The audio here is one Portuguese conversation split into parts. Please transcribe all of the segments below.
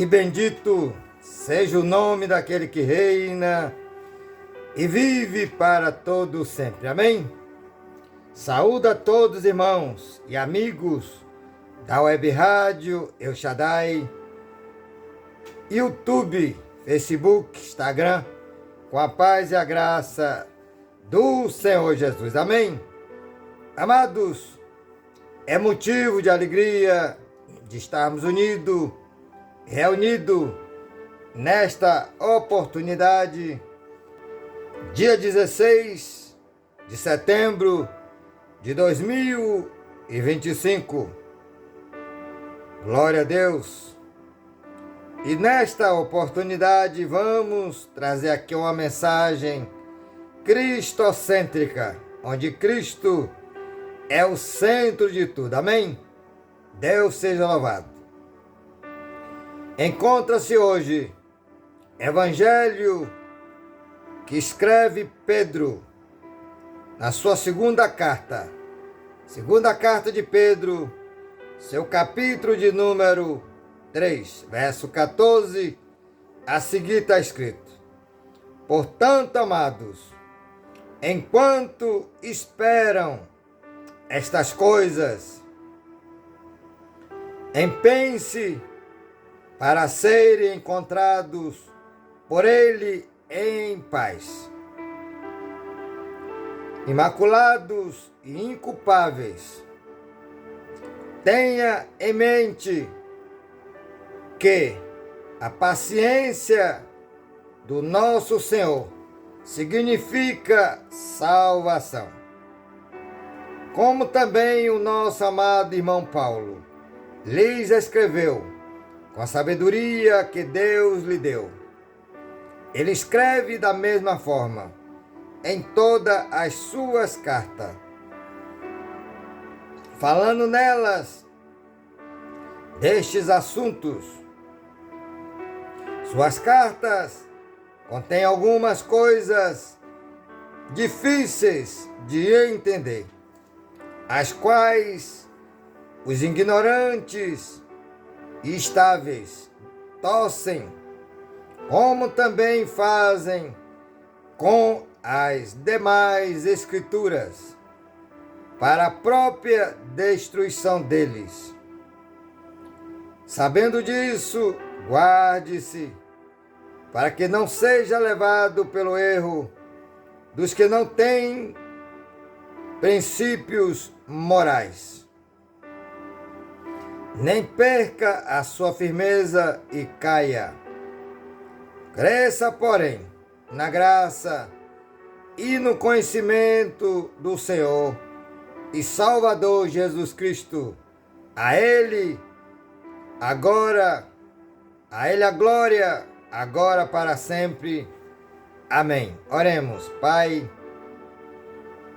E bendito seja o nome daquele que reina e vive para todo sempre. Amém? Saúde a todos, irmãos e amigos da Web Rádio El Shaddai, YouTube, Facebook, Instagram, com a paz e a graça do Senhor Jesus. Amém? Amados, é motivo de alegria de estarmos reunidos nesta oportunidade, dia 16 de setembro de 2025. Glória a Deus! E nesta oportunidade vamos trazer aqui uma mensagem cristocêntrica, onde Cristo é o centro de tudo. Amém? Deus seja louvado. Encontra-se hoje Evangelho que escreve Pedro na sua segunda carta de Pedro, seu capítulo de número 3, verso 14, a seguir está escrito: Portanto, amados, enquanto esperam estas coisas, empenhem-se para serem encontrados por Ele em paz, imaculados e inculpáveis. Tenha em mente que a paciência do nosso Senhor significa salvação. Como também o nosso amado irmão Paulo lhes escreveu com a sabedoria que Deus lhe deu. Ele escreve da mesma forma em todas as suas cartas, falando nelas destes assuntos. Suas cartas contêm algumas coisas difíceis de entender, as quais os ignorantes e estáveis torcem, como também fazem com as demais escrituras, para a própria destruição deles. Sabendo disso, guarde-se, para que não seja levado pelo erro dos que não têm princípios morais. Nem perca a sua firmeza e caia. Cresça, porém, na graça e no conhecimento do Senhor e Salvador Jesus Cristo. A Ele a glória, agora para sempre. Amém. Oremos. Pai,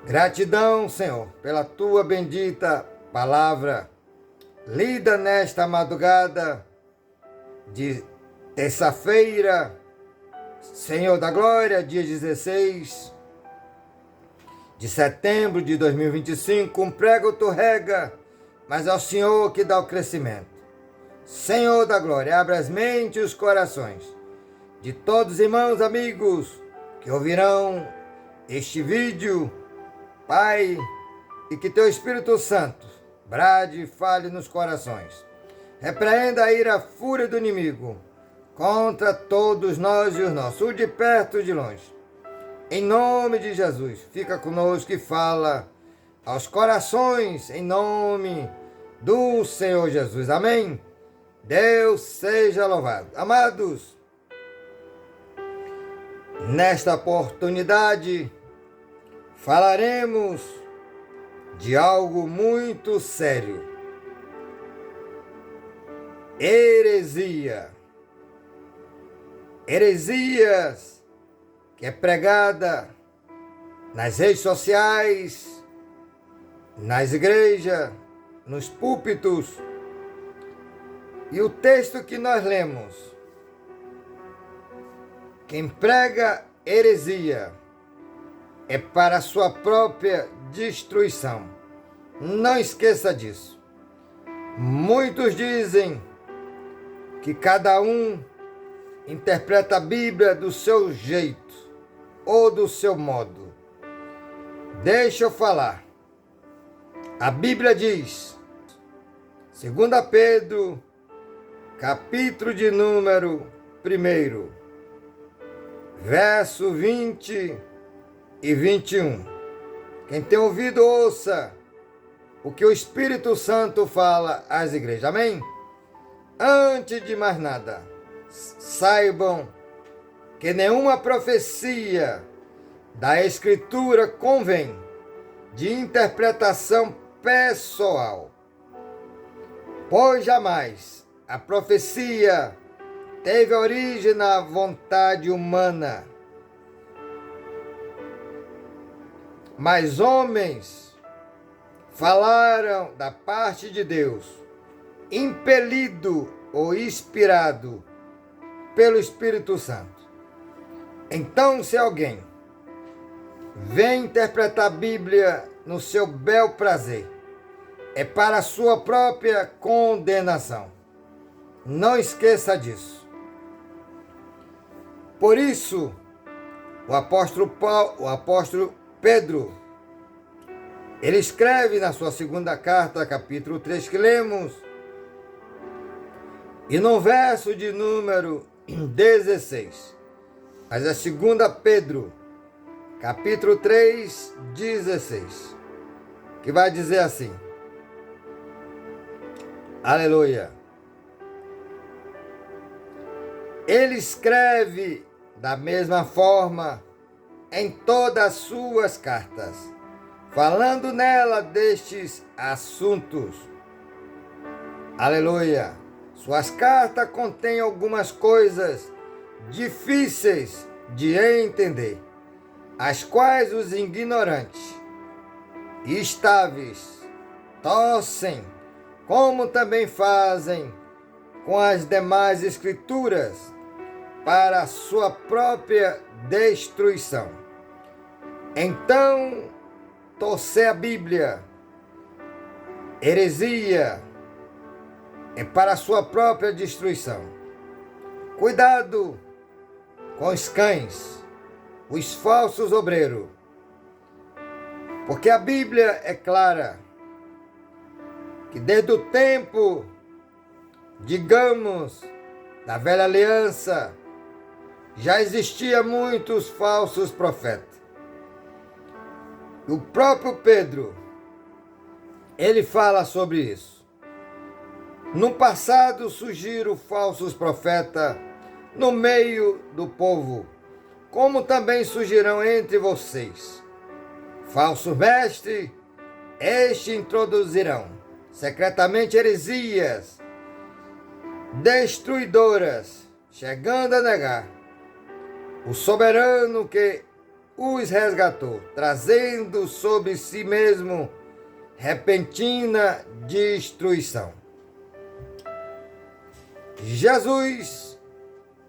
gratidão, Senhor, pela Tua bendita palavra, lida nesta madrugada de terça-feira, Senhor da glória, dia 16 de setembro de 2025. Um prego tu rega, mas é o Senhor que dá o crescimento. Senhor da glória, abre as mentes e os corações de todos os irmãos, amigos que ouvirão este vídeo, Pai, e que Teu Espírito Santo brade e fale nos corações. Repreenda a ira, a fúria do inimigo contra todos nós e os nossos, o de perto e de longe. Em nome de Jesus, fica conosco e fala aos corações, em nome do Senhor Jesus. Amém? Deus seja louvado. Amados, nesta oportunidade falaremos de algo muito sério: heresia. Heresias que é pregada nas redes sociais, nas igrejas, nos púlpitos. E o texto que nós lemos: quem prega heresia é para a sua própria destruição. Não esqueça disso. Muitos dizem que cada um interpreta a Bíblia do seu jeito ou do seu modo. Deixa eu falar. A Bíblia diz, 2 Pedro, capítulo de número 1, verso 20 e 21. Quem tem ouvido, ouça o que o Espírito Santo fala às igrejas. Amém? Antes de mais nada, saibam que nenhuma profecia da Escritura convém de interpretação pessoal, pois jamais a profecia teve origem na vontade humana, mas homens falaram da parte de Deus, impelido ou inspirado pelo Espírito Santo. Então, se alguém vem interpretar a Bíblia no seu bel prazer, é para a sua própria condenação. Não esqueça disso. Por isso, o apóstolo Pedro, ele escreve na sua segunda carta, capítulo 3, que lemos, e no verso de número 16, mas é 2 Pedro, capítulo 3, 16, que vai dizer assim, aleluia. Ele escreve da mesma forma em todas as suas cartas, falando nela destes assuntos. Aleluia. Suas cartas contêm algumas coisas difíceis de entender, as quais os ignorantes e estáveis torcem, como também fazem com as demais escrituras, para a sua própria destruição. Então, torcer a Bíblia, heresia, é para a sua própria destruição. Cuidado com os cães, os falsos obreiros, porque a Bíblia é clara, que desde o tempo, digamos, da velha aliança, já existia muitos falsos profetas. O próprio Pedro, ele fala sobre isso. No passado surgiram falsos profetas no meio do povo, como também surgirão entre vocês. Falsos mestres, estes introduzirão secretamente heresias destruidoras, chegando a negar o soberano que os resgatou, trazendo sobre si mesmo repentina destruição. Jesus,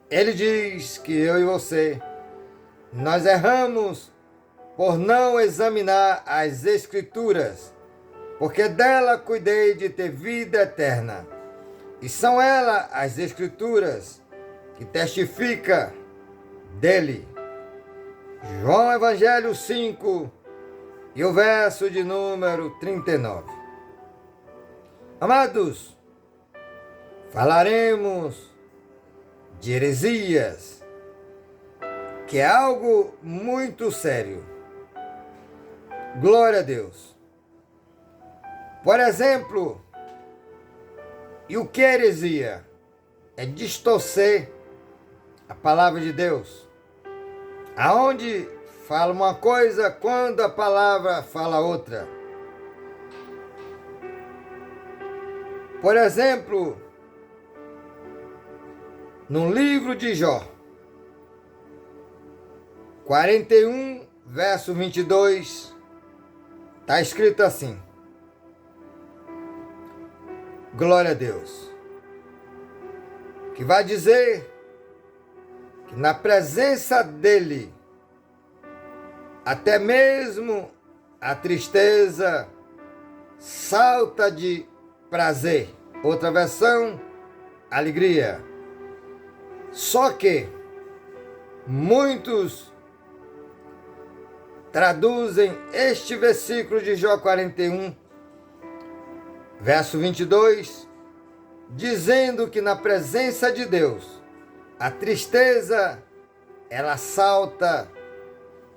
ele diz que eu e você, nós erramos por não examinar as Escrituras, porque dela cuidei de ter vida eterna. E são elas as Escrituras que testificam dele. João Evangelho 5 e o verso de número 39. Amados, falaremos de heresias, que é algo muito sério. Glória a Deus. Por exemplo, e o que é heresia? É distorcer a palavra de Deus. Aonde fala uma coisa quando a palavra fala outra. Por exemplo, no livro de Jó, 41, verso 22, está escrito assim. Glória a Deus. Que vai dizer que na presença dele, até mesmo a tristeza salta de prazer. Outra versão, alegria. Só que muitos traduzem este versículo de Jó 41, verso 22, dizendo que na presença de Deus, a tristeza, ela salta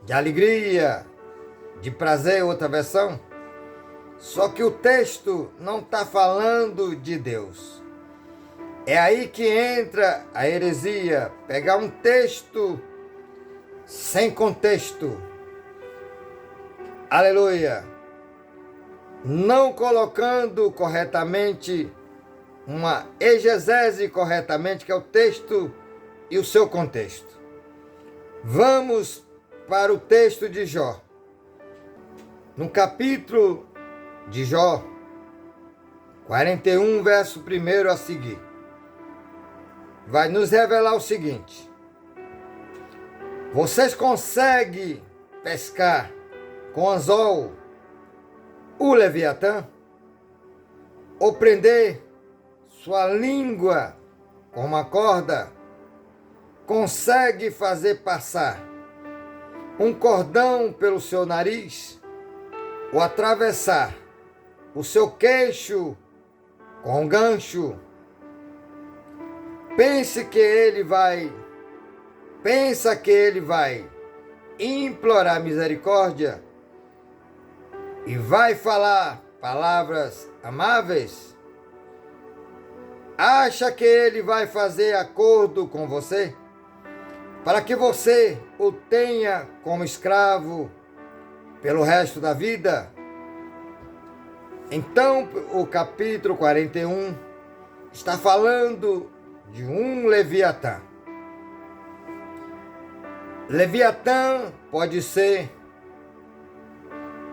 de alegria, de prazer, outra versão. Só que o texto não está falando de Deus. É aí que entra a heresia, pegar um texto sem contexto. Aleluia! Não colocando corretamente uma exegese corretamente, que é o texto e o seu contexto. Vamos para o texto de Jó. No capítulo de Jó, 41, verso 1 a seguir, vai nos revelar o seguinte: vocês conseguem pescar com anzol o Leviatã? Ou prender sua língua com uma corda? Consegue fazer passar um cordão pelo seu nariz? Ou atravessar o seu queixo com um gancho? Pensa que ele vai implorar misericórdia e vai falar palavras amáveis? Acha que ele vai fazer acordo com você para que você o tenha como escravo pelo resto da vida? Então, o capítulo 41 está falando de um Leviatã. Leviatã pode ser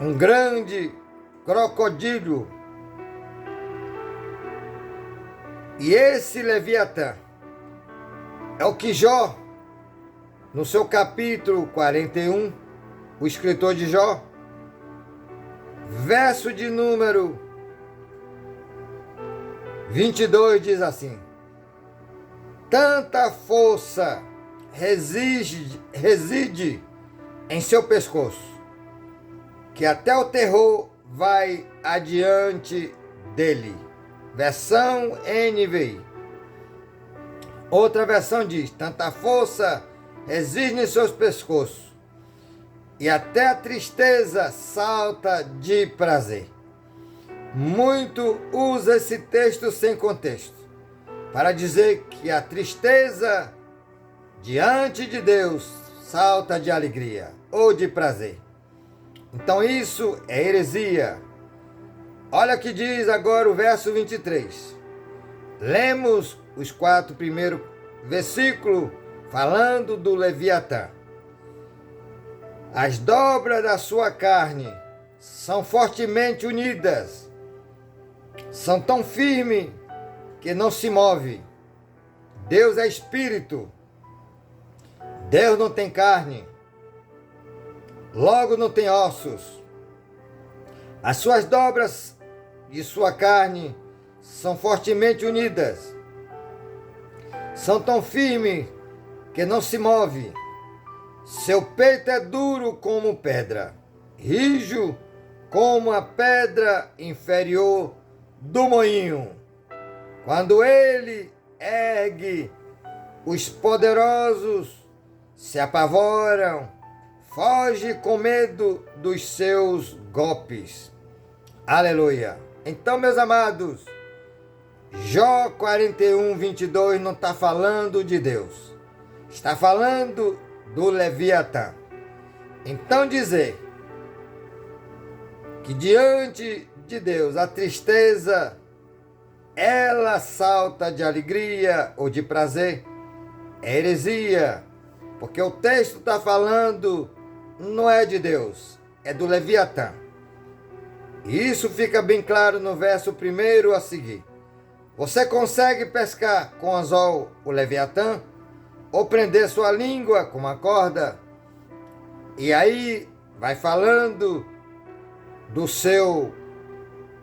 um grande crocodilo. E esse Leviatã é o que Jó, no seu capítulo 41, o escritor de Jó, verso de número 22 diz assim: tanta força reside em seu pescoço, que até o terror vai adiante dele. Versão NVI. Outra versão diz: tanta força reside em seus pescoços, e até a tristeza salta de prazer. Muito usa esse texto sem contexto para dizer que a tristeza diante de Deus salta de alegria ou de prazer. Então isso é heresia. Olha o que diz agora o verso 23. Lemos os 4 primeiros versículos falando do Leviatã. As dobras da sua carne são fortemente unidas, são tão firmes que não se move. Deus é espírito. Deus não tem carne, logo não tem ossos. As suas dobras de sua carne são fortemente unidas, são tão firmes que não se move. Seu peito é duro como pedra, rijo como a pedra inferior do moinho. Quando ele ergue, os poderosos se apavoram, foge com medo dos seus golpes. Aleluia! Então, meus amados, Jó 41, 22 não está falando de Deus, está falando do Leviatã. Então, dizer que diante de Deus a tristeza ela salta de alegria ou de prazer é heresia, porque o texto está falando não é de Deus, é do Leviatã. E isso fica bem claro no verso 1 a seguir. Você consegue pescar com anzol o Leviatã? Ou prender sua língua com uma corda? E aí vai falando do seu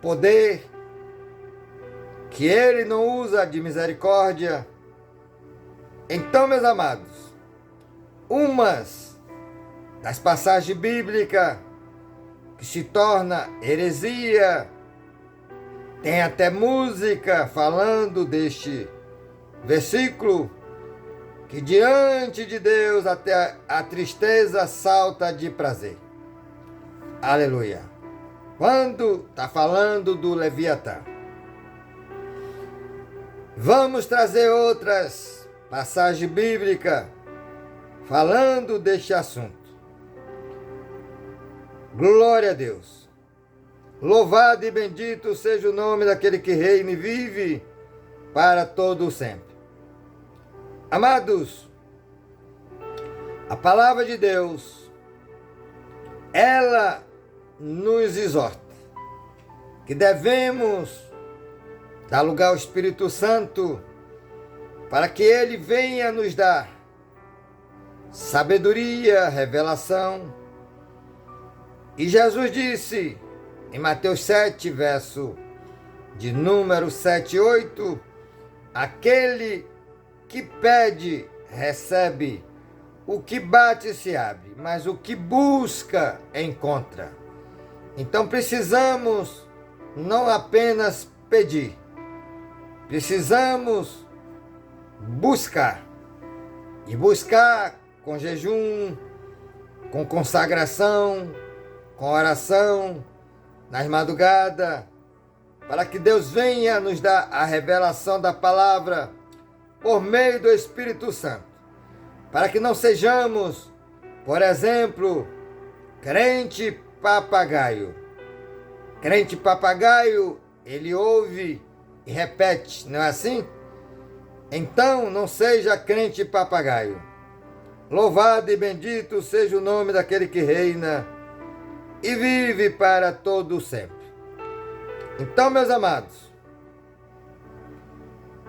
poder, que ele não usa de misericórdia, Então, meus amados, umas das passagens bíblicas que se torna heresia, tem até música falando deste versículo, que diante de Deus até a tristeza salta de prazer. Aleluia. Quando está falando do Leviatã. Vamos trazer outras passagens bíblicas falando deste assunto. Glória a Deus. Louvado e bendito seja o nome daquele que reina e vive para todo sempre. Amados, a palavra de Deus, ela nos exorta que devemos dar lugar ao Espírito Santo para que ele venha nos dar sabedoria, revelação. E Jesus disse em Mateus 7, verso de número 7 e 8, aquele que pede, recebe, o que bate se abre, mas o que busca, encontra. Então precisamos não apenas pedir, precisamos buscar. E buscar com jejum, com consagração, com oração, nas madrugadas, para que Deus venha nos dar a revelação da palavra por meio do Espírito Santo. Para que não sejamos, por exemplo, crente papagaio. Crente papagaio, ele ouve e repete, não é assim? Então, não seja crente papagaio. Louvado e bendito seja o nome daquele que reina e vive para todo sempre. Então, meus amados,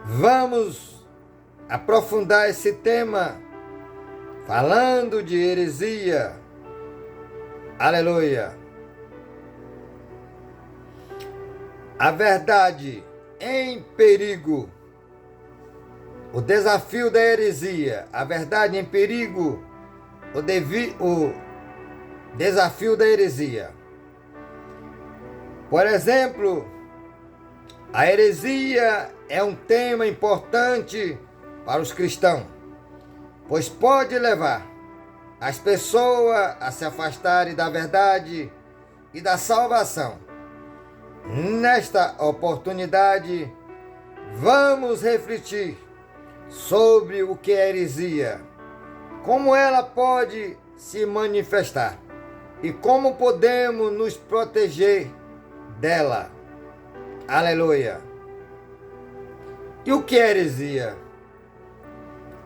vamos aprofundar esse tema falando de heresia. Aleluia. A verdade em perigo. O desafio da heresia. A verdade em perigo. O desafio da heresia. Por exemplo, a heresia é um tema importante para os cristãos, pois pode levar as pessoas a se afastarem da verdade e da salvação. Nesta oportunidade, vamos refletir sobre o que é heresia, como ela pode se manifestar e como podemos nos proteger dela. Aleluia. E o que é heresia?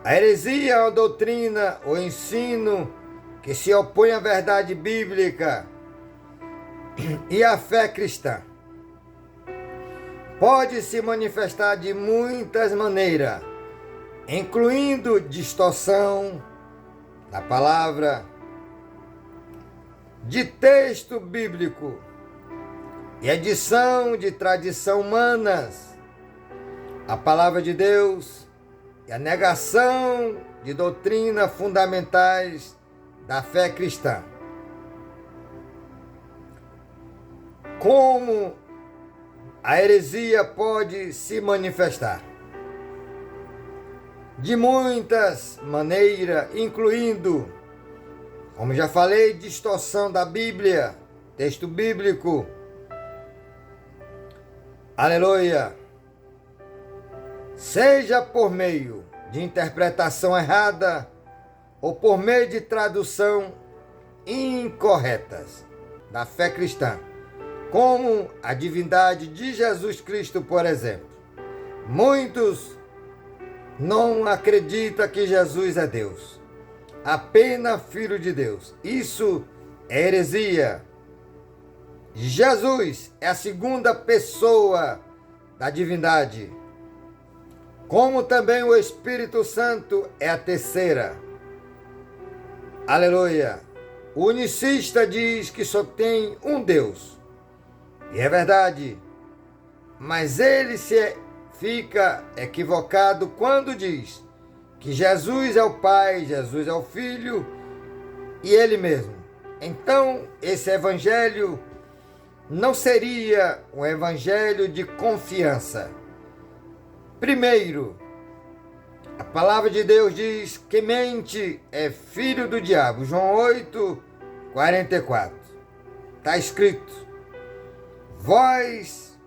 A heresia é uma doutrina ou ensino que se opõe à verdade bíblica e à fé cristã. Pode se manifestar de muitas maneiras, incluindo distorção da palavra, de texto bíblico e edição de tradição humanas, a palavra de Deus e a negação de doutrinas fundamentais da fé cristã. Como a heresia pode se manifestar? De muitas maneiras, incluindo, como já falei, distorção da Bíblia, texto bíblico. Aleluia! Seja por meio de interpretação errada ou por meio de tradução incorretas da fé cristã, como a divindade de Jesus Cristo, por exemplo. Muitos não acreditam que Jesus é Deus, apenas Filho de Deus. Isso é heresia. Jesus é a segunda pessoa da divindade, como também o Espírito Santo é a terceira. Aleluia! O unicista diz que só tem um Deus. E é verdade, mas ele fica equivocado quando diz que Jesus é o Pai, Jesus é o Filho e Ele mesmo. Então, esse evangelho não seria um evangelho de confiança. Primeiro, a palavra de Deus diz que mente é filho do diabo. João 8, 44. Está escrito: vós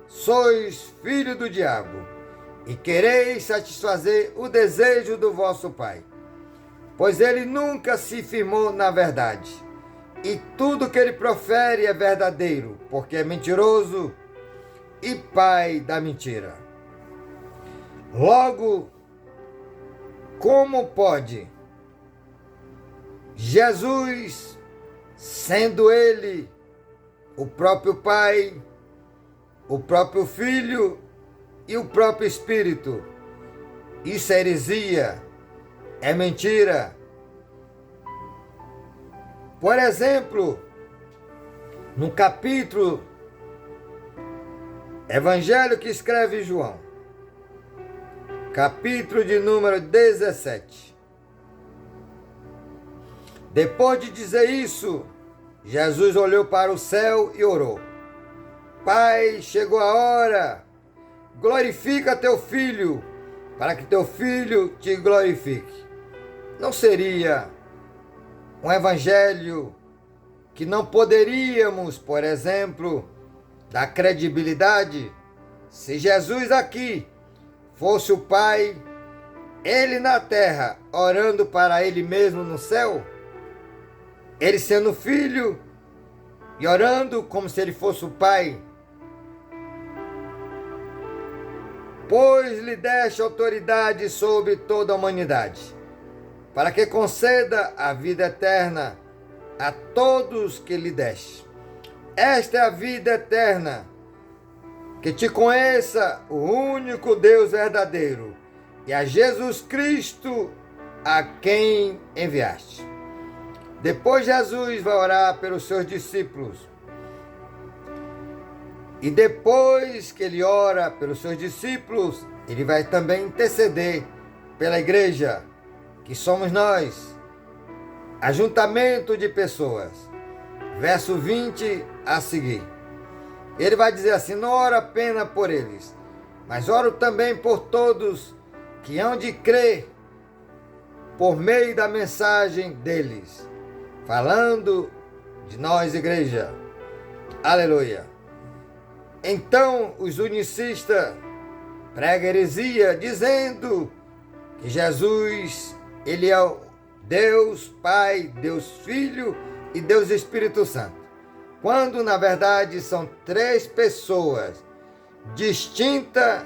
sois filho do diabo e quereis satisfazer o desejo do vosso pai. Pois ele nunca se firmou na verdade, e tudo que ele profere é verdadeiro, porque é mentiroso e pai da mentira. Logo, como pode Jesus, sendo ele o próprio Pai, o próprio Filho e o próprio Espírito? Isso é heresia, é mentira. Por exemplo, no capítulo Evangelho que escreve João, capítulo de número 17. Depois de dizer isso, Jesus olhou para o céu e orou: Pai, chegou a hora, glorifica teu filho, para que teu filho te glorifique. Não seria um evangelho que não poderíamos, por exemplo, dar credibilidade se Jesus aqui fosse o Pai, ele na terra, orando para ele mesmo no céu? Ele sendo filho e orando como se ele fosse o Pai? Pois lhe deste autoridade sobre toda a humanidade, para que conceda a vida eterna a todos que lhe deste. Esta é a vida eterna, que te conheça o único Deus verdadeiro e a Jesus Cristo a quem enviaste. Depois Jesus vai orar pelos seus discípulos. E depois que ele ora pelos seus discípulos, ele vai também interceder pela igreja, que somos nós, ajuntamento de pessoas. Verso 20 a seguir. Ele vai dizer assim: não oro apenas por eles, mas oro também por todos que hão de crer por meio da mensagem deles, falando de nós, igreja. Aleluia. Então os unicistas pregam heresia, dizendo que Jesus, ele é o Deus Pai, Deus Filho e Deus Espírito Santo, quando na verdade são três pessoas distintas,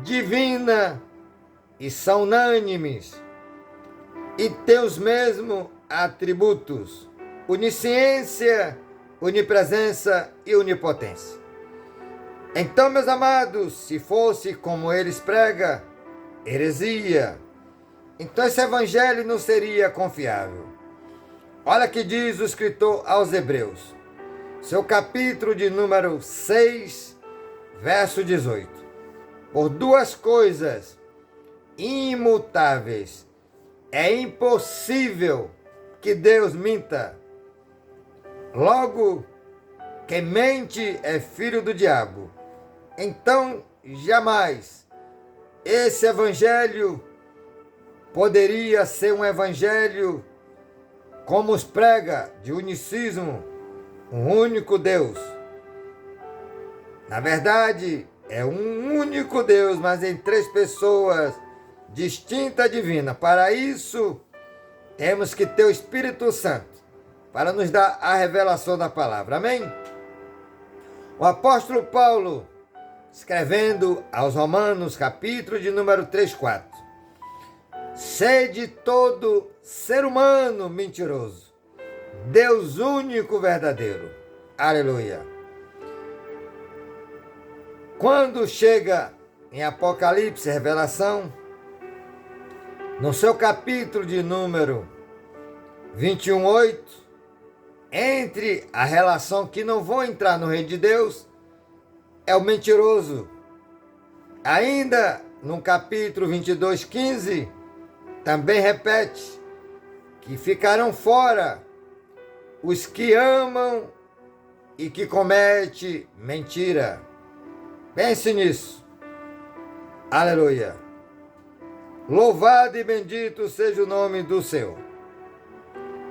divinas, e são unânimes e têm os mesmos atributos: onisciência, onipresença e onipotência. Então, meus amados, se fosse como eles pregam, heresia, então esse evangelho não seria confiável. Olha que diz o escritor aos Hebreus, seu capítulo de número 6, verso 18. Por duas coisas imutáveis é impossível que Deus minta. Logo, quem mente é filho do diabo. Então, jamais esse evangelho poderia ser um evangelho como os prega, de unicismo, um único Deus. Na verdade, é um único Deus, mas em três pessoas distintas, divinas. Para isso, temos que ter o Espírito Santo, para nos dar a revelação da palavra. Amém? O apóstolo Paulo, escrevendo aos Romanos, capítulo de número 3, 4. Sede todo ser humano mentiroso, Deus único verdadeiro. Aleluia. Quando chega em Apocalipse, revelação, no seu capítulo de número 21, 8, entre a relação que não vão entrar no reino de Deus, é o mentiroso. Ainda no capítulo 22, 15, também repete que ficarão fora os que amam e que cometem mentira. Pense nisso. Aleluia. Louvado e bendito seja o nome do Senhor.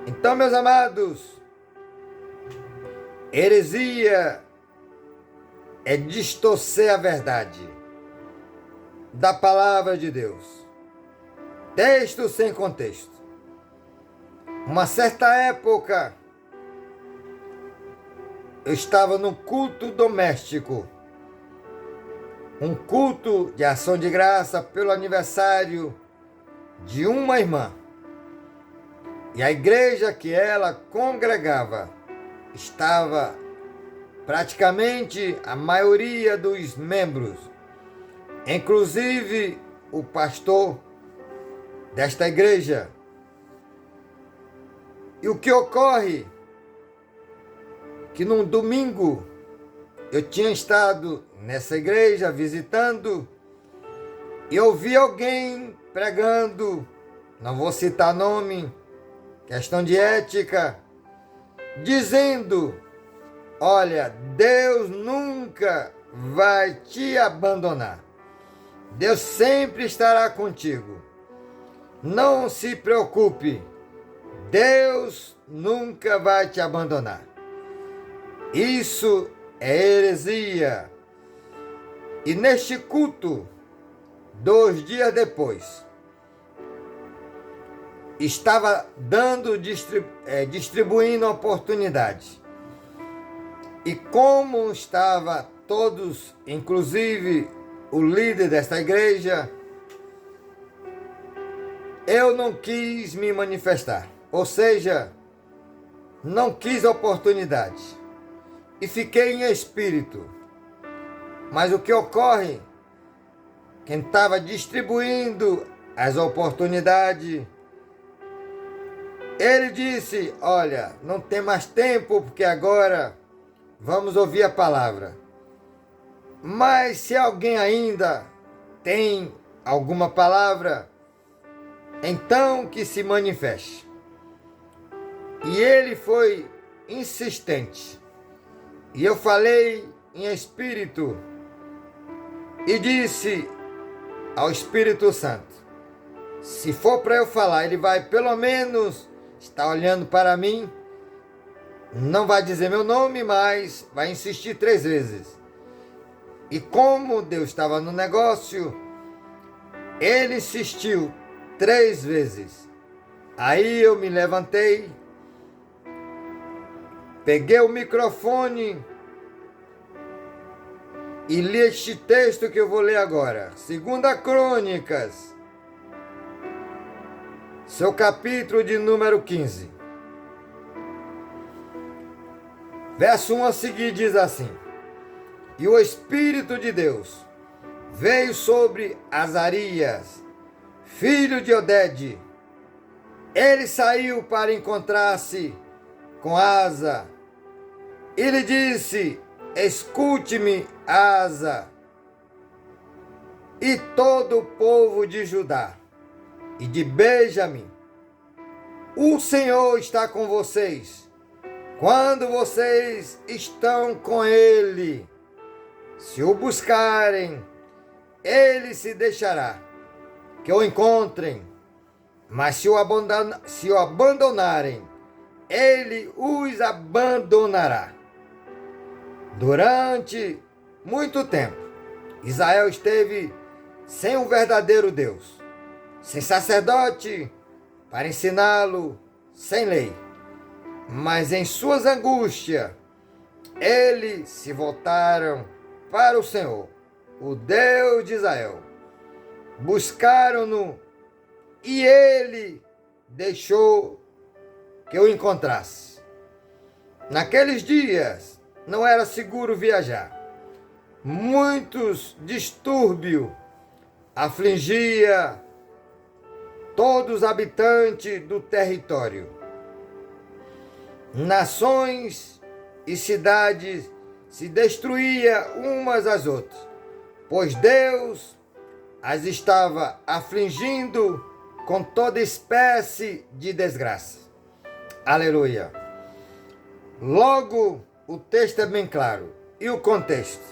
Então, meus amados, heresia é distorcer a verdade da palavra de Deus. Texto sem contexto. Uma certa época, eu estava num culto doméstico, um culto de ação de graça pelo aniversário de uma irmã. E a igreja que ela congregava estava praticamente a maioria dos membros, inclusive o pastor desta igreja. E o que ocorre? Que num domingo eu tinha estado nessa igreja visitando e ouvi alguém pregando, não vou citar nome, questão de ética, dizendo: olha, Deus nunca vai te abandonar. Deus sempre estará contigo. Não se preocupe. Deus nunca vai te abandonar. Isso é heresia. E neste culto, 2 dias depois, estava distribuindo oportunidade. E como estava todos, inclusive o líder desta igreja, eu não quis me manifestar. Ou seja, não quis oportunidade. E fiquei em espírito. Mas o que ocorre? Quem estava distribuindo as oportunidades, ele disse: olha, não tem mais tempo, porque agora vamos ouvir a palavra. Mas se alguém ainda tem alguma palavra, então que se manifeste. E ele foi insistente. E eu falei em espírito e disse ao Espírito Santo: se for para eu falar, ele vai pelo menos estar olhando para mim, não vai dizer meu nome, mas vai insistir 3 vezes. E como Deus estava no negócio, ele insistiu 3 vezes. Aí eu me levantei, peguei o microfone e li este texto que eu vou ler agora. 2 Crônicas, seu capítulo de número 15. Verso 1 a seguir diz assim: e o Espírito de Deus veio sobre Azarias, filho de Oded. Ele saiu para encontrar-se com Asa. Ele disse: escute-me, Asa, e todo o povo de Judá e de Benjamim. O Senhor está com vocês quando vocês estão com Ele. Se o buscarem, Ele se deixará que o encontrem. Mas se o abandonarem, Ele os abandonará. Durante muito tempo, Israel esteve sem o verdadeiro Deus, sem sacerdote para ensiná-lo, sem lei. Mas em suas angústias, eles se voltaram para o Senhor, o Deus de Israel. Buscaram-no e Ele deixou que o encontrasse. Naqueles dias não era seguro viajar. Muitos distúrbios afligia todos os habitantes do território. Nações e cidades se destruíam umas às outras, pois Deus as estava afligindo com toda espécie de desgraça. Aleluia. Logo, o texto é bem claro. E o contexto?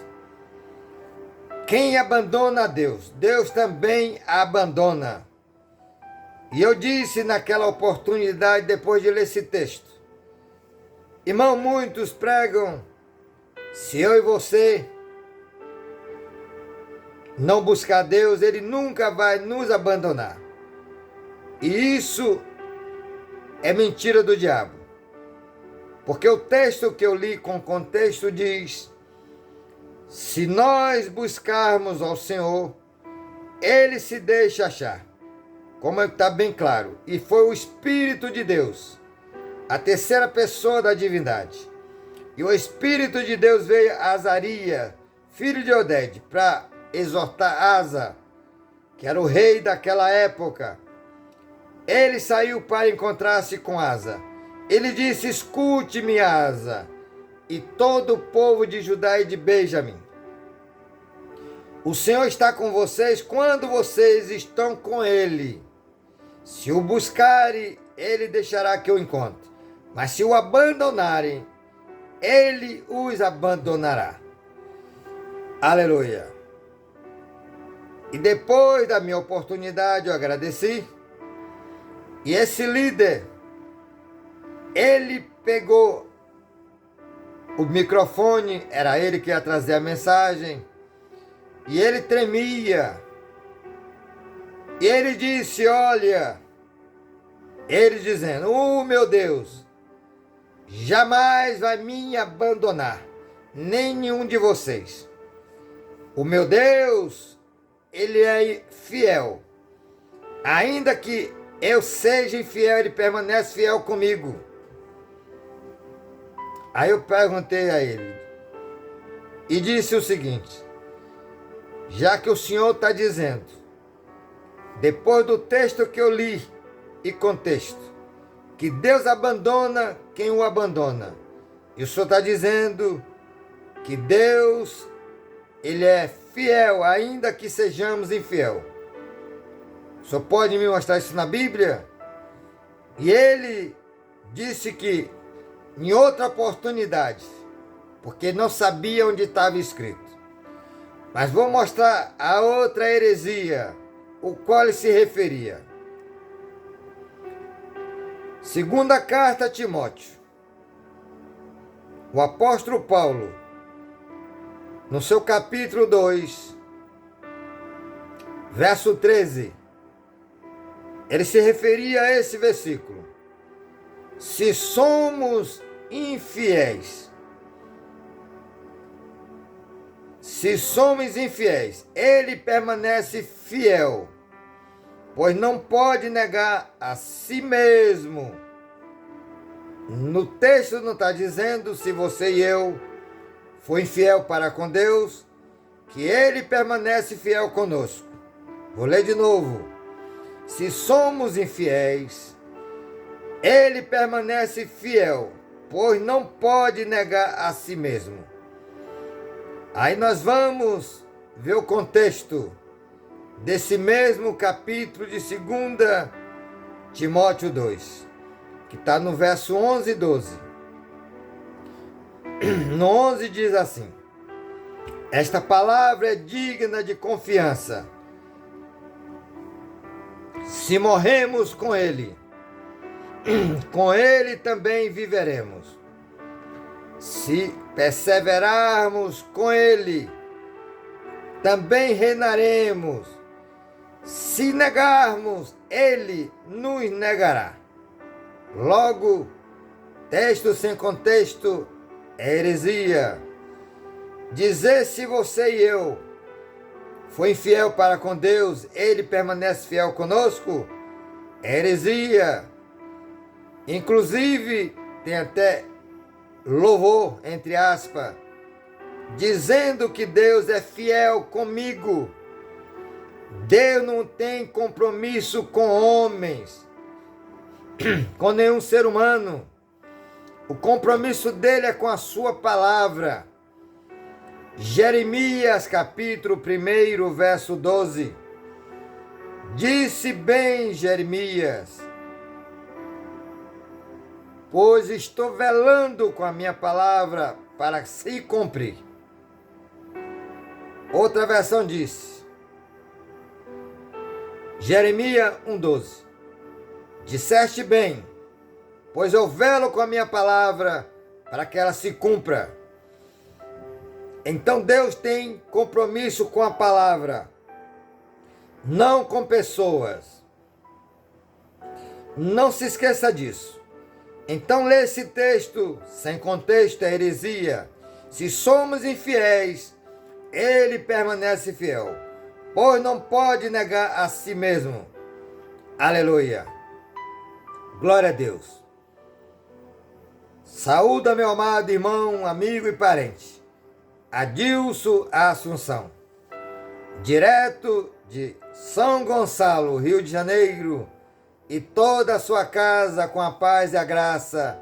Quem abandona a Deus, Deus também a abandona. E eu disse naquela oportunidade, depois de ler esse texto, irmão, muitos pregam, se eu e você não buscar Deus, Ele nunca vai nos abandonar. E isso é mentira do diabo. Porque o texto que eu li com contexto diz, se nós buscarmos ao Senhor, Ele se deixa achar. Como está bem claro. E foi o Espírito de Deus, a terceira pessoa da divindade. E o Espírito de Deus veio a Azarias, filho de Oded, para exortar Asa, que era o rei daquela época. Ele saiu para encontrar-se com Asa. Ele disse, escute-me, Asa, e todo o povo de Judá e de Benjamim. O Senhor está com vocês quando vocês estão com Ele. Se o buscarem, Ele deixará que eu encontre. Mas se o abandonarem, Ele os abandonará. Aleluia. E depois da minha oportunidade, eu agradeci. E esse líder, ele pegou o microfone, era ele que ia trazer a mensagem, e ele tremia. E ele disse, olha, ele dizendo, meu Deus, jamais vai me abandonar, nenhum de vocês. O meu Deus, Ele é fiel. Ainda que eu seja infiel, Ele permanece fiel comigo. Aí eu perguntei a ele e disse o seguinte, já que o Senhor está dizendo, depois do texto que eu li e contexto, que Deus abandona quem o abandona, e o Senhor está dizendo que Deus, Ele é fiel, ainda que sejamos infiel. O Senhor pode me mostrar isso na Bíblia? E ele disse que em outra oportunidade, porque não sabia onde estava escrito. Mas vou mostrar a outra heresia, o qual ele se referia. Segunda carta a Timóteo. O apóstolo Paulo, no seu capítulo 2, verso 13, ele se referia a esse versículo. Se somos infiéis, ele permanece fiel, pois não pode negar a si mesmo. No texto não está dizendo se você e eu for infiel para com Deus, que Ele permanece fiel conosco. Vou ler de novo. Se somos infiéis, Ele permanece fiel, pois não pode negar a si mesmo. Aí nós vamos ver o contexto desse mesmo capítulo de 2 Timóteo 2, que está no verso 11 e 12. No 11 diz assim, esta palavra é digna de confiança. Se morremos com Ele, com Ele também viveremos. Se perseverarmos com Ele, também reinaremos. Se negarmos, Ele nos negará. Logo, texto sem contexto é heresia. Dizer se você e eu foi infiel para com Deus, Ele permanece fiel conosco, é heresia. Inclusive, tem até louvor, entre aspas, dizendo que Deus é fiel comigo. Deus não tem compromisso com homens, com nenhum ser humano. O compromisso dele é com a sua palavra. Jeremias capítulo 1, verso 12. Disse bem Jeremias, pois estou velando com a minha palavra para se cumprir. Outra versão diz, Jeremias 1,12, disseste bem, pois eu velo com a minha palavra para que ela se cumpra. Então Deus tem compromisso com a palavra, não com pessoas. Não se esqueça disso. Então lê esse texto sem contexto é heresia. Se somos infiéis, ele permanece fiel, pois não pode negar a si mesmo. Aleluia. Glória a Deus. Saúda, meu amado irmão, amigo e parente, Adilson Assunção, direto de São Gonçalo, Rio de Janeiro, e toda a sua casa com a paz e a graça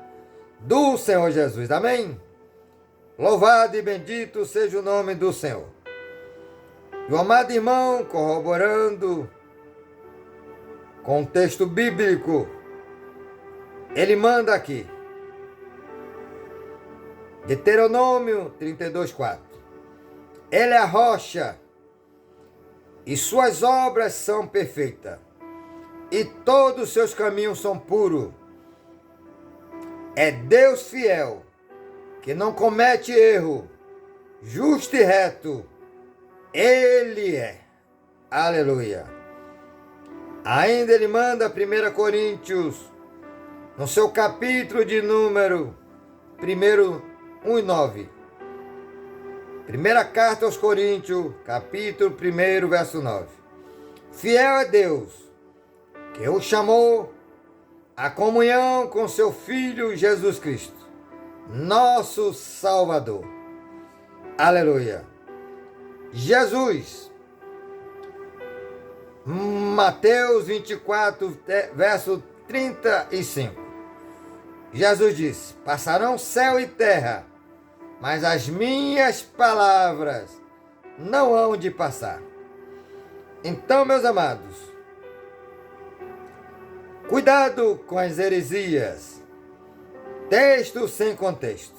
do Senhor Jesus. Amém? Louvado e bendito seja o nome do Senhor. E o amado irmão, corroborando com o texto bíblico, ele manda aqui, Deuteronômio 32:4. Ele é a rocha, e suas obras são perfeitas, e todos os seus caminhos são puros. É Deus fiel, que não comete erro, justo e reto, Ele é. Aleluia. Ainda ele manda 1 Coríntios, no seu capítulo de número 1:9. Primeira carta aos Coríntios, capítulo 1, verso 9. Fiel é Deus, que o chamou à comunhão com seu Filho Jesus Cristo, nosso Salvador. Aleluia. Jesus, Mateus 24, verso 35. Jesus disse, passarão céu e terra, mas as minhas palavras não hão de passar. Então, meus amados, cuidado com as heresias, texto sem contexto.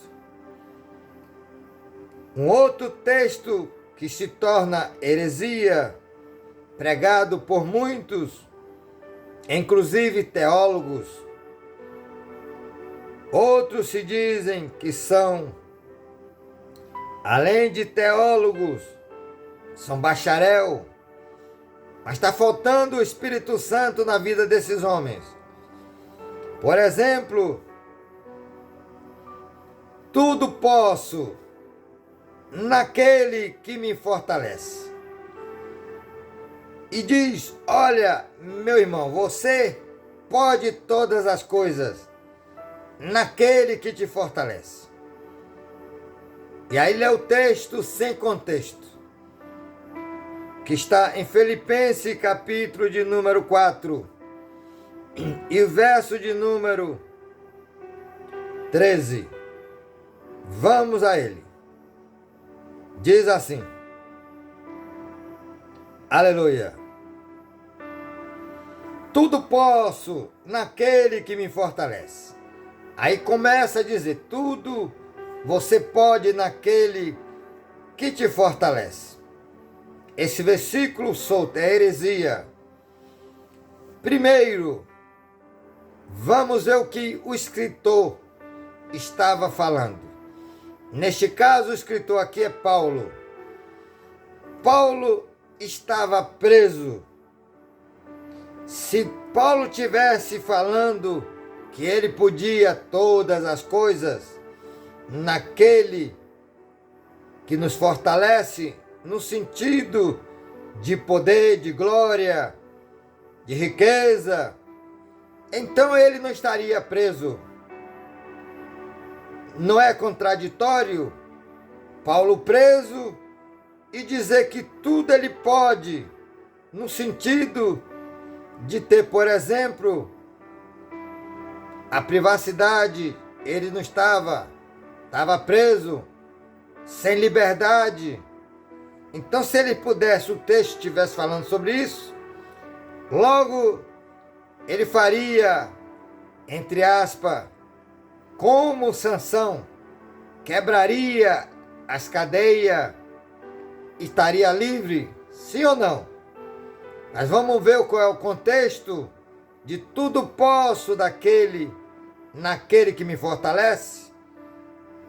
Um outro texto que se torna heresia, pregado por muitos, inclusive teólogos, outros se dizem que são, além de teólogos, são bacharel, mas está faltando o Espírito Santo na vida desses homens. Por exemplo, tudo posso naquele que me fortalece. E diz, olha, meu irmão, você pode todas as coisas naquele que te fortalece. E aí lê o texto sem contexto, que está em Filipenses, capítulo de número 4, e o verso de número 13. Vamos a ele. Diz assim, aleluia. Tudo posso naquele que me fortalece. Aí começa a dizer, tudo você pode naquele que te fortalece. Esse versículo solto é heresia. Primeiro, vamos ver o que o escritor estava falando. Neste caso, o escritor aqui é Paulo. Paulo estava preso. Se Paulo tivesse falando que ele podia todas as coisas naquele que nos fortalece, no sentido de poder, de glória, de riqueza, então ele não estaria preso. Não é contraditório Paulo preso e dizer que tudo ele pode, no sentido de ter, por exemplo, a privacidade, ele não estava preso, sem liberdade. Então, se ele pudesse, o texto estivesse falando sobre isso, Logo, ele faria, entre aspas, como Sansão, quebraria as cadeias, estaria livre, sim ou não? Mas vamos ver qual é o contexto de tudo posso naquele que me fortalece.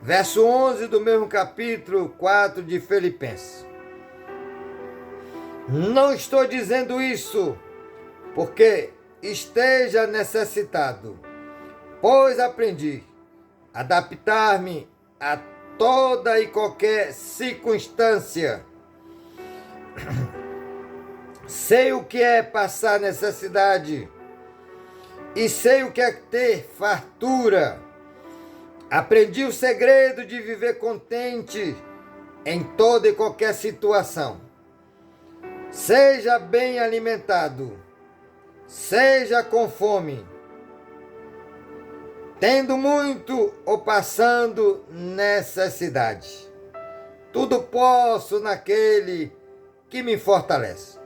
Verso 11 do mesmo capítulo 4 de Filipenses. Não estou dizendo isso porque esteja necessitado, pois aprendi a adaptar-me a toda e qualquer circunstância. Sei o que é passar necessidade e sei o que é ter fartura. Aprendi o segredo de viver contente em toda e qualquer situação. Seja bem alimentado, seja com fome, tendo muito ou passando necessidade. Tudo posso naquele que me fortalece.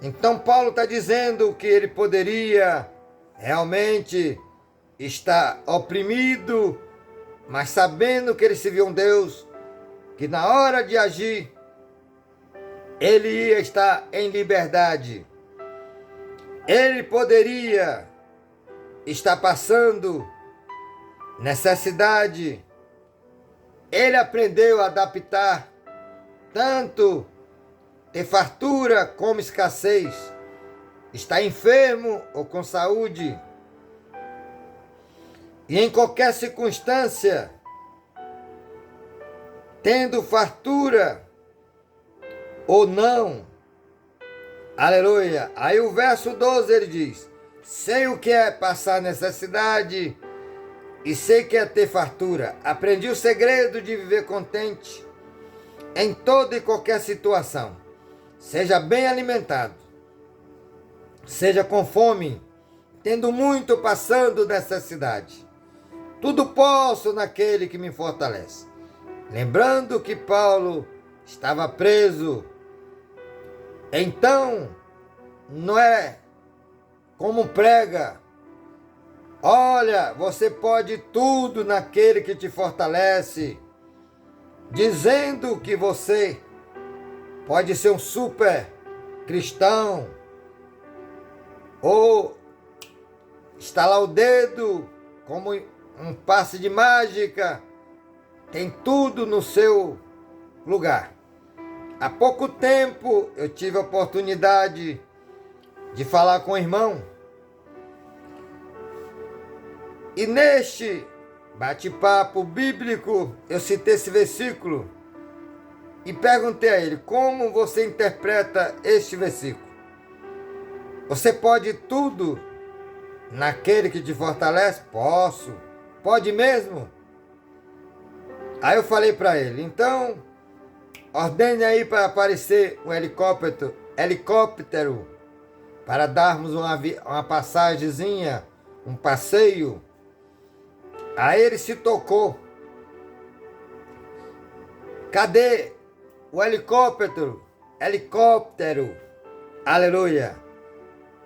Então Paulo está dizendo que ele poderia realmente estar oprimido, mas sabendo que ele servia um Deus, que na hora de agir, ele ia estar em liberdade. Ele poderia estar passando necessidade. Ele aprendeu a adaptar tanto ter fartura como escassez, está enfermo ou com saúde. E em qualquer circunstância, tendo fartura ou não, aleluia. Aí o verso 12 ele diz: sei o que é passar necessidade e sei que é ter fartura. Aprendi o segredo de viver contente em toda e qualquer situação. Seja bem alimentado, seja com fome, tendo muito passando necessidade. Tudo posso naquele que me fortalece. Lembrando que Paulo estava preso. Então, não é como prega: olha, você pode tudo naquele que te fortalece, dizendo que você pode ser um super cristão, ou estalar o dedo como um passe de mágica, tem tudo no seu lugar. Há pouco tempo eu tive a oportunidade de falar com o irmão, e neste bate-papo bíblico eu citei esse versículo e perguntei a ele: como você interpreta este versículo? Você pode tudo naquele que te fortalece? Posso. Pode mesmo? Aí eu falei para ele: então ordene aí para aparecer um helicóptero para darmos uma passagenzinha, um passeio. Aí ele se tocou. Cadê o helicóptero? Aleluia.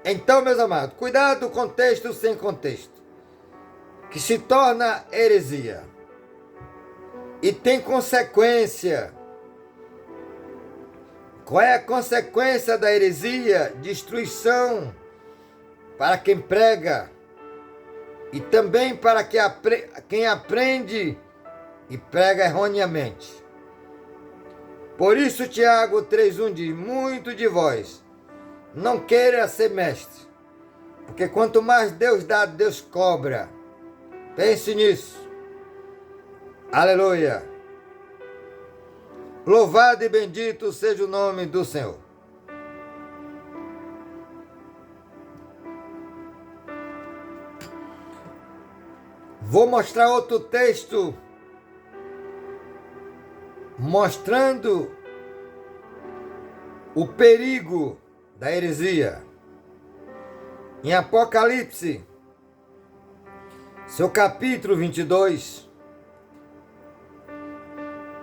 Então, meus amados, cuidado com contexto sem contexto, que se torna heresia e tem consequência. Qual é a consequência da heresia? Destruição para quem prega e também para quem aprende e prega erroneamente. Por isso, Tiago 3,1 diz: muito de vós não queira ser mestre, porque quanto mais Deus dá, Deus cobra. Pense nisso. Aleluia. Louvado e bendito seja o nome do Senhor. Vou mostrar outro texto mostrando o perigo da heresia. Em Apocalipse, seu capítulo 22,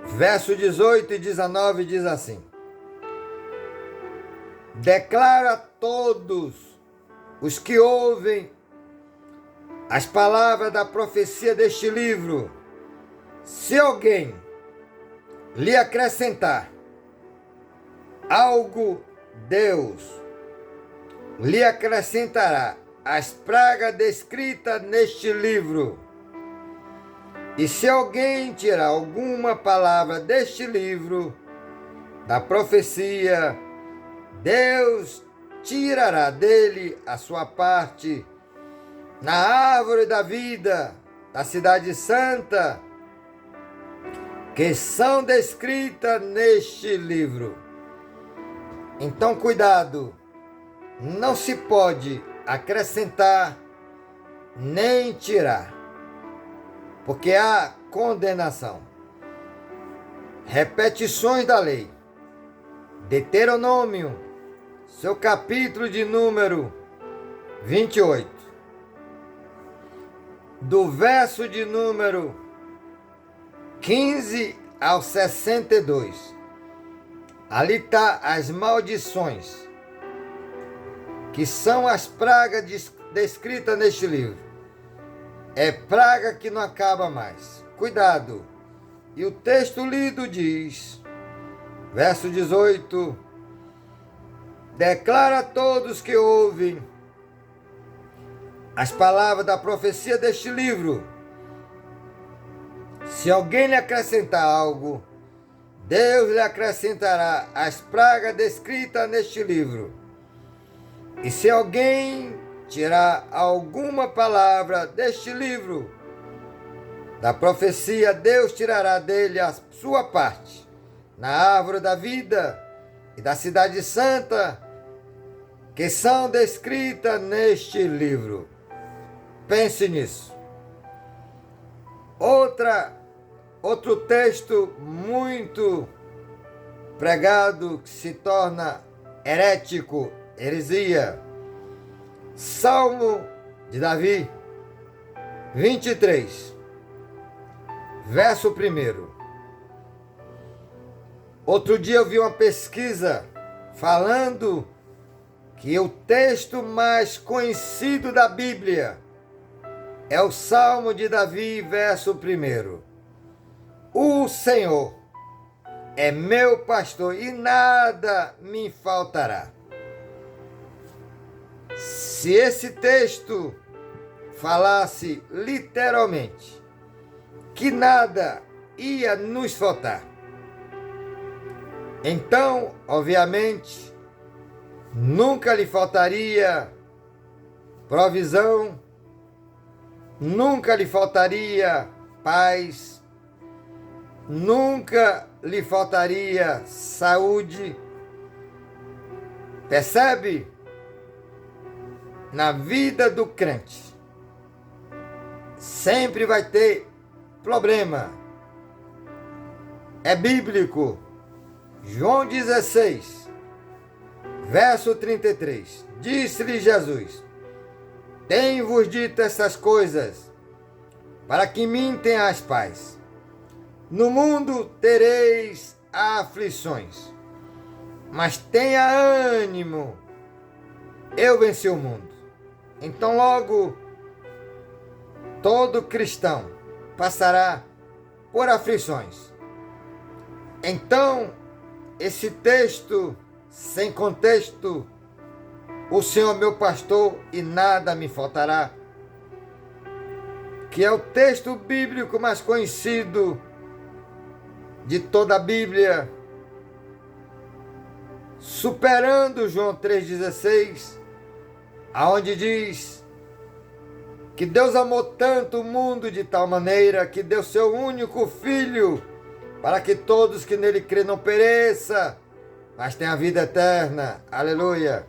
verso 18 e 19 diz assim: Declaro a todos os que ouvem as palavras da profecia deste livro: se alguém lhe acrescentar algo, Deus lhe acrescentará as pragas descritas neste livro. E se alguém tirar alguma palavra deste livro, da profecia, Deus tirará dele a sua parte na árvore da vida da cidade santa, que são descritas neste livro. Então, cuidado, não se pode acrescentar nem tirar, porque há condenação. Repetições da lei. Deuteronômio, seu capítulo de número 28, do verso de número 15 ao 62. Ali está as maldições, que são as pragas descritas neste livro. É praga que não acaba mais. Cuidado! E o texto lido diz, verso 18: declara a todos que ouvem as palavras da profecia deste livro: se alguém lhe acrescentar algo, Deus lhe acrescentará as pragas descritas neste livro. E se alguém tirar alguma palavra deste livro, da profecia, Deus tirará dele a sua parte na árvore da vida e da cidade santa, que são descritas neste livro. Pense nisso. Outro texto muito pregado que se torna herético, heresia. Salmo de Davi, 23, verso 1. Outro dia eu vi uma pesquisa falando que o texto mais conhecido da Bíblia é o Salmo de Davi, verso 1. O Senhor é meu pastor e nada me faltará. Se esse texto falasse literalmente que nada ia nos faltar, então, obviamente, nunca lhe faltaria provisão, nunca lhe faltaria paz, nunca lhe faltaria saúde. Percebe? Na vida do crente, sempre vai ter problema. É bíblico. João 16, verso 33. Disse-lhe Jesus: tenho-vos dito essas coisas, para que em mim tenhais paz. No mundo tereis aflições, mas tenha ânimo, eu venci o mundo. Então logo, todo cristão passará por aflições. Então, esse texto, sem contexto, o Senhor meu pastor e nada me faltará, que é o texto bíblico mais conhecido de toda a Bíblia, superando João 3,16, aonde diz que Deus amou tanto o mundo de tal maneira que deu seu único Filho, para que todos que nele crêem não pereçam, mas tenham a vida eterna. Aleluia!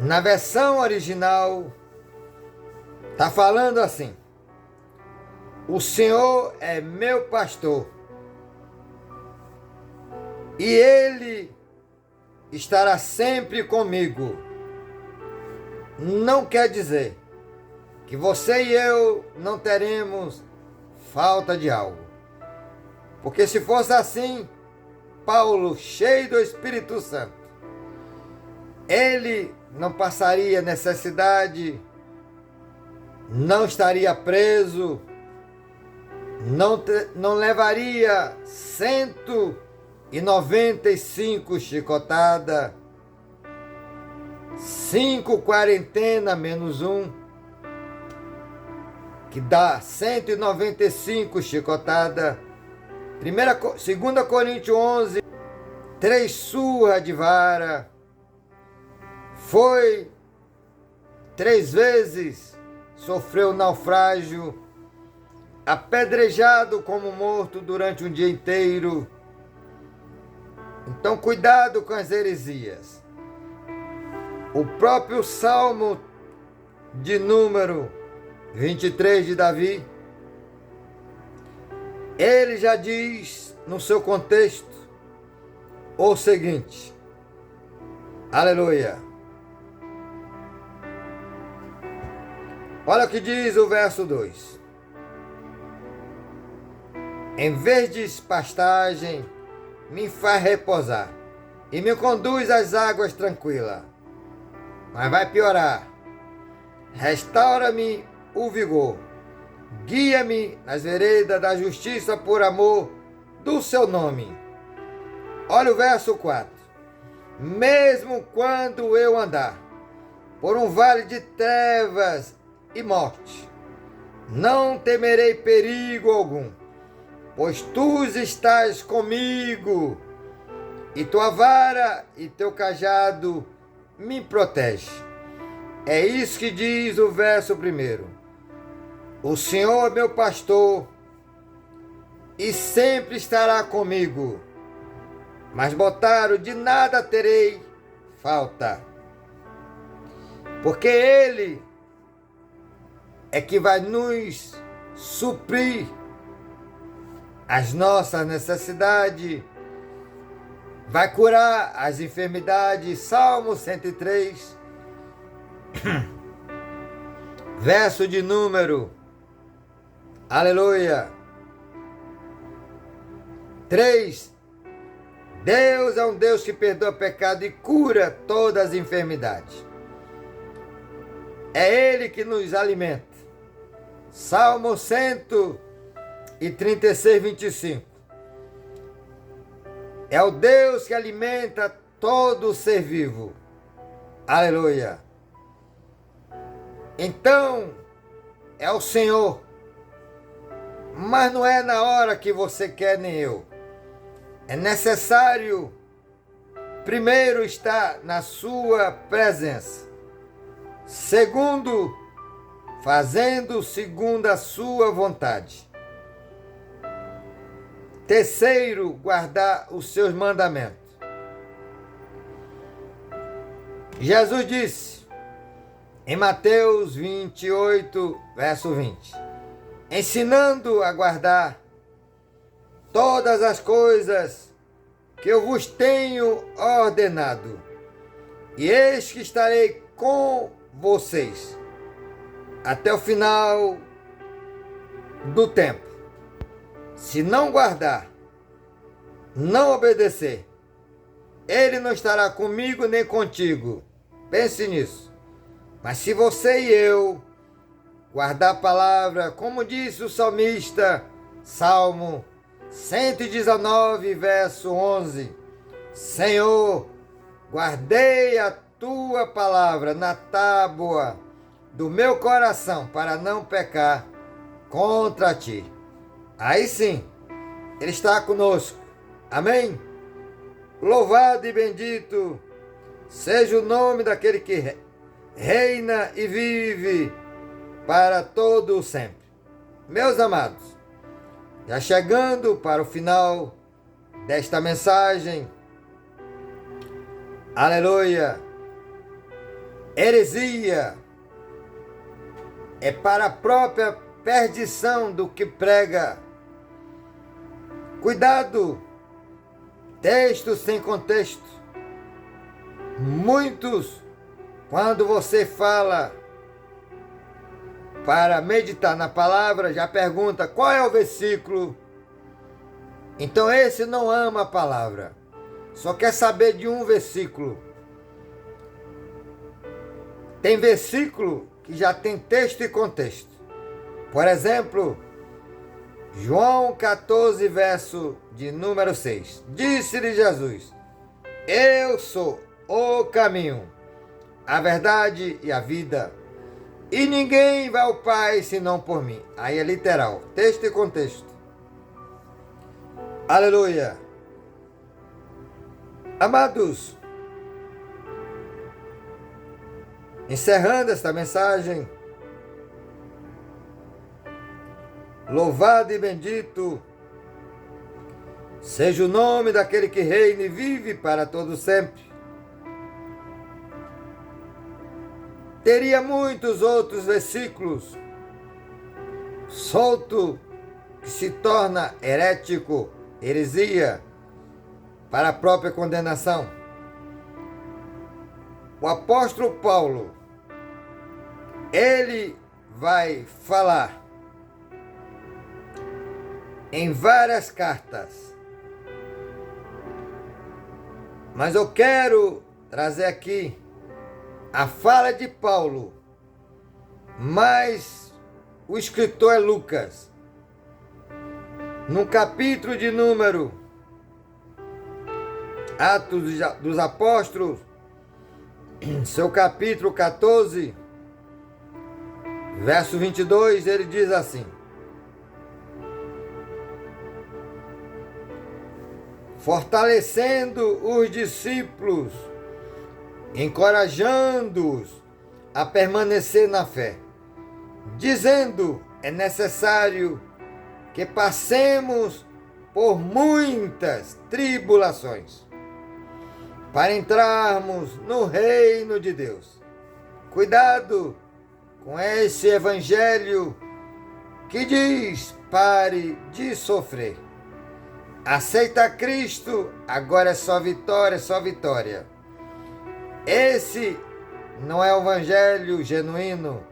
Na versão original, está falando assim: o Senhor é meu pastor, e Ele estará sempre comigo. Não quer dizer que você e eu não teremos falta de algo. Porque se fosse assim, Paulo, cheio do Espírito Santo. Ele não passaria necessidade, não estaria preso, não levaria 195 chicotadas, 5 quarentena menos 1, que dá 195 chicotadas. 2 Coríntios 11, 3 surras de vara. Foi 3 vezes, sofreu naufrágio, apedrejado como morto durante um dia inteiro. Então, cuidado com as heresias. O próprio Salmo de número 23 de Davi, ele já diz no seu contexto o seguinte, aleluia. Olha o que diz o verso 2. Em verdes pastagem me faz repousar e me conduz às águas tranquilas. Mas vai piorar. Restaura-me o vigor. Guia-me nas veredas da justiça por amor do seu nome. Olha o verso 4. Mesmo quando eu andar por um vale de trevas e morte, não temerei perigo algum, pois tu estás comigo, e tua vara e teu cajado me protege. É isso que diz o verso 1. O Senhor é meu pastor e sempre estará comigo, mas botaram de nada terei falta, porque Ele é que vai nos suprir as nossas necessidades, vai curar as enfermidades. Salmo 103, verso de número, aleluia, 3. Deus é um Deus que perdoa pecado e cura todas as enfermidades. É Ele que nos alimenta. Salmo 136, 25. É o Deus que alimenta todo ser vivo. Aleluia. Então, é o Senhor. Mas não é na hora que você quer, nem eu. É necessário primeiro estar na sua presença. Segundo, fazendo segundo a sua vontade. Terceiro, guardar os seus mandamentos. Jesus disse em Mateus 28, verso 20, ensinando a guardar todas as coisas que eu vos tenho ordenado. E eis que estarei com vocês até o final do tempo. Se não guardar, não obedecer, Ele não estará comigo nem contigo. Pense nisso. Mas se você e eu guardar a palavra, como disse o salmista, Salmo 119, verso 11, Senhor, guardei a tua palavra na tábua do meu coração para não pecar contra ti. Aí sim, Ele está conosco. Amém? Louvado e bendito seja o nome daquele que reina e vive para todo sempre. Meus amados, já chegando para o final desta mensagem, aleluia, heresia é para a própria perdição do que prega. Cuidado, texto sem contexto. Muitos, quando você fala para meditar na palavra, já pergunta qual é o versículo. Então esse não ama a palavra. só quer saber de um versículo. Tem versículo que já tem texto e contexto. Por exemplo, João 14, verso de número 6. Disse-lhe Jesus: Eu sou o caminho, a verdade e a vida, e ninguém vai ao Pai senão por mim. Aí é literal, texto e contexto. Aleluia. Amados, encerrando esta mensagem, louvado e bendito seja o nome daquele que reina e vive para todo sempre. Teria muitos outros versículos solto que se torna herético, heresia, para a própria condenação. O apóstolo Paulo, ele vai falar em várias cartas, mas eu quero trazer aqui a fala de Paulo, mas o escritor é Lucas, no capítulo de número Atos dos Apóstolos, seu capítulo 14, verso 22, ele diz assim: fortalecendo os discípulos, encorajando-os a permanecer na fé, dizendo: é necessário que passemos por muitas tribulações para entrarmos no reino de Deus. Cuidado com esse evangelho que diz: pare de sofrer. Aceita Cristo, agora é só vitória, é só vitória. Esse não é o evangelho genuíno,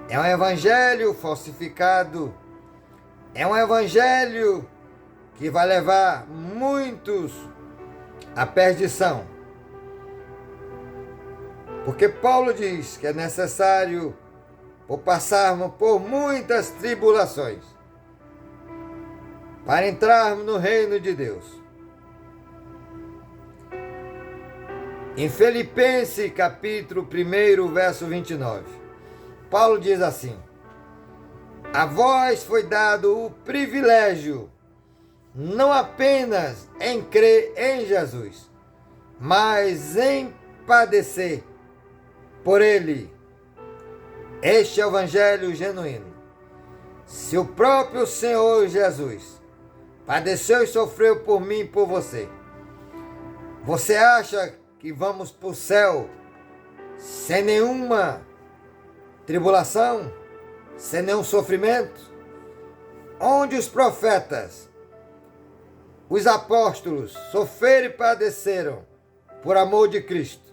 é um evangelho falsificado, é um evangelho que vai levar muitos à perdição. Porque Paulo diz que é necessário passarmos por muitas tribulações para entrarmos no reino de Deus. Em Filipenses capítulo 1, verso 29, Paulo diz assim: a vós foi dado o privilégio não apenas em crer em Jesus, mas em padecer por ele. Este é o evangelho genuíno. Se o próprio Senhor Jesus padeceu e sofreu por mim e por você, você acha que vamos para o céu sem nenhuma tribulação, sem nenhum sofrimento? Onde os profetas, os apóstolos sofreram e padeceram por amor de Cristo,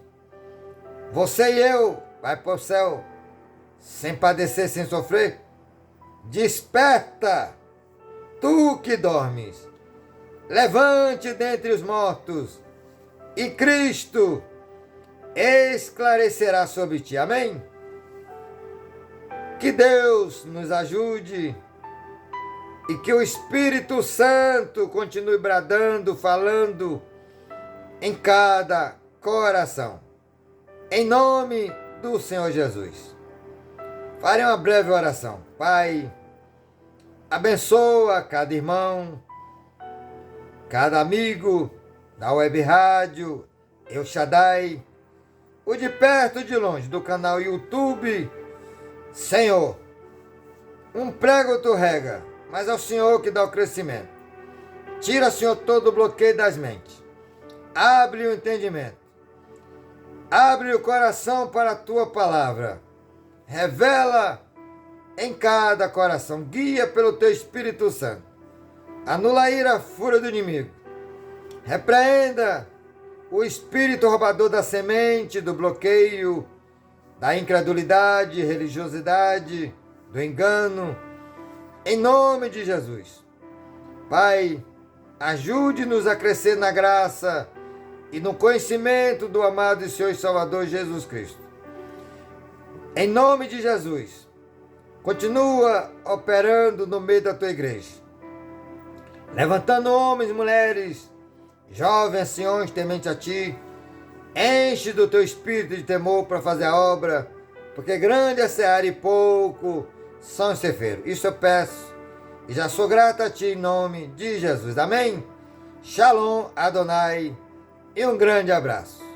você e eu vai para o céu sem padecer, sem sofrer? Desperta, tu que dormes, levante dentre os mortos, e Cristo esclarecerá sobre ti. Amém? Que Deus nos ajude e que o Espírito Santo continue bradando, falando em cada coração. Em nome do Senhor Jesus. Farei uma breve oração. Pai, abençoa cada irmão, cada amigo da Web Rádio El Shaddai, o de perto e de longe, do canal YouTube. Senhor, um prego tu rega, mas é o Senhor que dá o crescimento. Tira, Senhor, todo o bloqueio das mentes. Abre o entendimento. Abre o coração para a tua palavra. Revela em cada coração. Guia pelo teu Espírito Santo. Anula a ira, a fúria do inimigo. Repreenda o espírito roubador da semente, do bloqueio, da incredulidade, religiosidade, do engano. Em nome de Jesus. Pai, ajude-nos a crescer na graça e no conhecimento do amado e Senhor e Salvador Jesus Cristo. Em nome de Jesus, continua operando no meio da tua igreja, levantando homens, mulheres, jovens, anciões, temente a ti. Enche do teu espírito de temor para fazer a obra, porque grande é a seara e pouco são os ceifeiros. Isso eu peço e já sou grato a ti em nome de Jesus. Amém? Shalom, Adonai, e um grande abraço.